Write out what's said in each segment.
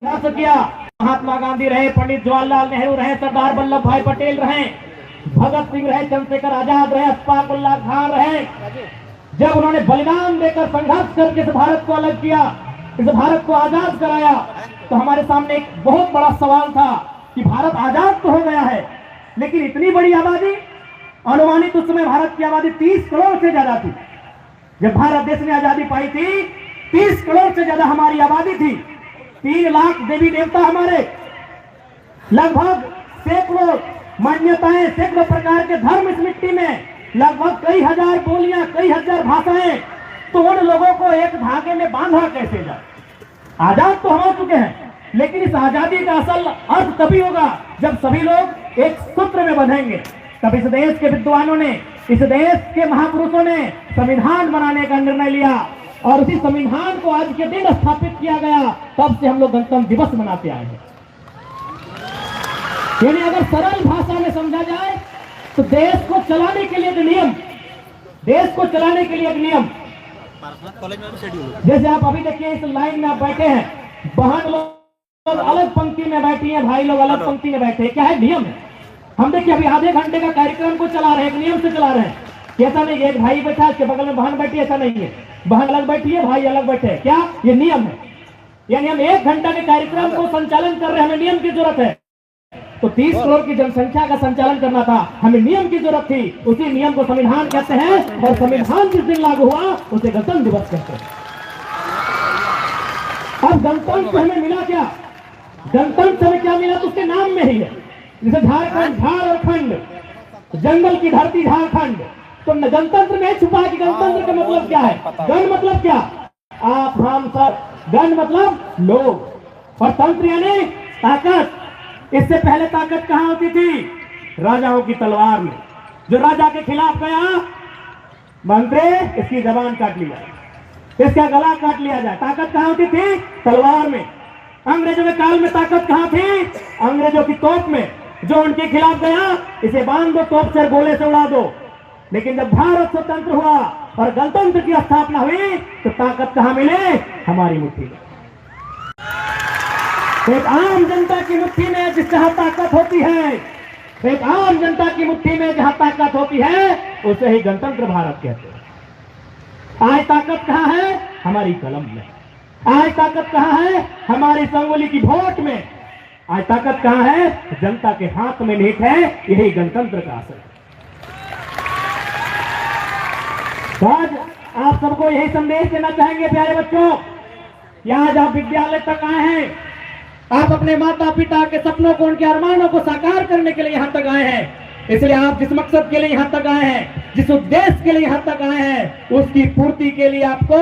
किया। महात्मा गांधी रहे, पंडित जवाहरलाल नेहरू रहे, सरदार वल्लभ भाई पटेल रहे, भगत सिंह रहे, चंद्रशेखर आजाद रहे, अशफाक उल्लाह खान रहे। जब उन्होंने बलिदान देकर संघर्ष करके इस भारत को अलग किया, इस भारत को आजाद कराया, तो हमारे सामने एक बहुत बड़ा सवाल था कि भारत आजाद तो हो गया है, लेकिन इतनी बड़ी आबादी, अनुमानित उस समय भारत की आबादी 30 करोड़ से ज्यादा थी। जब भारत देश ने आजादी पाई थी, 30 करोड़ से ज्यादा हमारी आबादी थी। 3 लाख देवी देवता हमारे, लगभग सैकड़ों मान्यताएं, सैकड़ों प्रकार के धर्म इस मिट्टी में, लगभग कई हजार बोलियां, कई हजार भाषाएं। तो उन लोगों को एक धागे में बांधा कैसे जाए? आजाद तो हम हो चुके हैं, लेकिन इस आजादी का असल अर्थ तभी होगा जब सभी लोग एक सूत्र में बंधेंगे। तब इस देश के विद्वानों ने, इस देश के महापुरुषों ने संविधान बनाने का निर्णय लिया और उसी संविधान को आज के दिन स्थापित किया गया। तब से हम लोग गणतंत्र दिवस मनाते आए हैं। यानी अगर सरल भाषा में समझा जाए तो देश को चलाने के लिए एक नियम, देश को चलाने के लिए एक नियम, जैसे आप अभी देखिए इस लाइन में आप बैठे हैं, बहन लोग अलग पंक्ति में बैठी हैं, भाई लोग अलग पंक्ति में बैठे हैं। क्या है? नियम है। हम देखिए अभी आधे घंटे का कार्यक्रम को चला रहे हैं, एक नियम से चला रहे हैं। ऐसा नहीं है एक भाई बैठा है, उसके बगल में बहन बैठी है, ऐसा नहीं है। बहन अलग बैठी है, भाई अलग बैठे हैं। क्या? ये नियम है। यानी हम 1 घंटा के कार्यक्रम को संचालन कर रहे हैं, हमें नियम की जरूरत है। तो 30 करोड़ की जनसंख्या का संचालन करना था, हमें नियम की जरूरत थी। उसी नियम को संविधान कहते हैं, और संविधान जिस दिन लागू हुआ उसे गणतंत्र दिवस कहते हैं। अब गणतंत्र हमें मिला क्या? गणतंत्र हमें क्या मिला? तो उसके नाम में ही है। जैसे झारखंड, झार और खंड, जंगल की धरती झारखंड, तो गणतंत्र में छुपा है कि गणतंत्र का मतलब क्या है? गण मतलब क्या? आप, हम, सब। गण मतलब लोग, और तंत्र यानी ताकत। इससे पहले ताकत कहां होती थी? राजाओं की तलवार में। जो राजा के खिलाफ गया, मंत्री इसकी जबान काट लिया, इसका गला काट लिया जाए। ताकत कहां होती थी? तलवार में। अंग्रेजों के काल में ताकत कहां थी? अंग्रेजों की तोप में। जो उनके खिलाफ गया, इसे बांध दो तोप से, गोले से उड़ा दो। लेकिन जब भारत स्वतंत्र हुआ और गणतंत्र की स्थापना हुई, तो ताकत कहां मिले? हमारी मुट्ठी में। एक आम जनता की मुट्ठी में जिस जहां ताकत होती है, एक आम जनता की मुट्ठी में जहां ताकत होती है, उसे ही गणतंत्र भारत कहते हैं। आज ताकत कहां है? हमारी कलम में। आज ताकत कहां है? हमारी संगोली की वोट में। आज ताकत कहां है? जनता के हाथ में निहित है। यही गणतंत्र का असर है। तो आज आप सबको यही संदेश देना चाहेंगे प्यारे बच्चों, कि आज आप विद्यालय तक आए हैं, आप अपने माता पिता के सपनों को, उनके अरमानों को साकार करने के लिए यहां तक आए हैं। इसलिए आप जिस मकसद के लिए यहां तक आए हैं, जिस उद्देश्य के लिए यहां तक आए हैं, उसकी पूर्ति के लिए आपको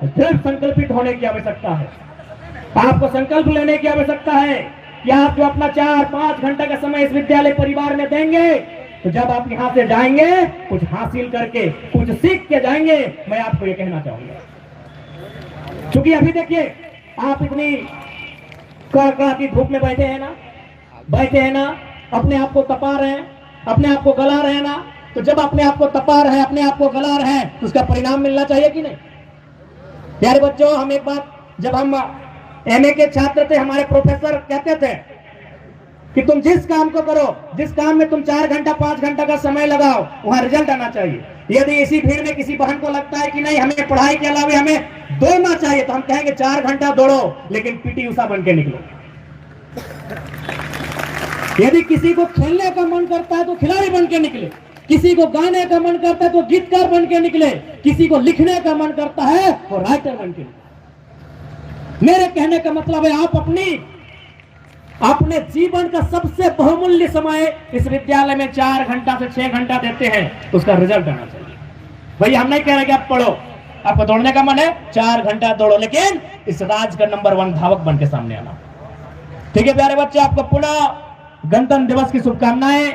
दृढ़ संकल्पित होने की आवश्यकता है। आपको संकल्प लेने की आवश्यकता है कि आप जो अपना 4-5 घंटे का समय इस विद्यालय परिवार में देंगे, तो जब आप यहां से जाएंगे कुछ हासिल करके, कुछ सीख के जाएंगे। मैं आपको ये कहना चाहूंगा, क्योंकि अभी देखिए आप इतनी कड़कड़ाती धूप में बैठे हैं ना, अपने आप को तपा रहे हैं, अपने आप को गला रहे हैं ना। तो जब अपने आप को तपा रहे हैं, अपने आप को गला रहे हैं, तो उसका परिणाम मिलना चाहिए कि नहीं? प्यारे बच्चों, हम एक बात, जब हम एमए के छात्र थे, हमारे प्रोफेसर कहते थे कि तुम जिस काम को करो, जिस काम में तुम 4 घंटा 5 घंटा का समय लगाओ, वहां रिजल्ट आना चाहिए। यदि इसी भीड़ में किसी बहन को लगता है कि नहीं, हमें पढ़ाई के अलावा हमें दौड़ना चाहिए, तो हम कहेंगे 4 घंटा दौड़ो, लेकिन पीटी उषा बन के निकलो। यदि किसी को खेलने का मन करता है तो खिलाड़ी बन के निकले, किसी को गाने का मन करता है तो गीतकार बन के निकले, किसी को लिखने का मन करता है तो राइटर बन के निकले। मेरे कहने का मतलब है, आप अपने जीवन का सबसे बहुमूल्य समय इस विद्यालय में 4 घंटा से 6 घंटा देते हैं, उसका रिजल्ट आना चाहिए। भैया हम नहीं कह रहे कि आप पढ़ो, आपको दौड़ने का मन है 4 घंटा दौड़ो, लेकिन इस राज्य का नंबर 1 धावक बन के सामने आना। ठीक है प्यारे बच्चे, आपको पुनः गणतंत्र दिवस की शुभकामनाएं।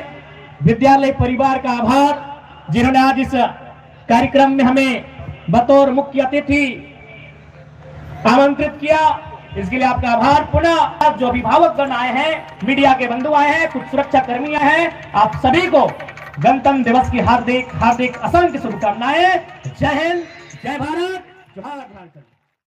विद्यालय परिवार का आभार, जिन्होंने आज इस कार्यक्रम में हमें बतौर मुख्य अतिथि आमंत्रित किया, इसके लिए आपका आभार। पुनः जो अभिभावक गण आए हैं, मीडिया के बंधु आए हैं, कुछ सुरक्षा कर्मी आए हैं, आप सभी को गणतंत्र दिवस की हार्दिक हार्दिक असंख्य शुभकामनाएं। जय हिंद, जय भारत, जोहार भारत।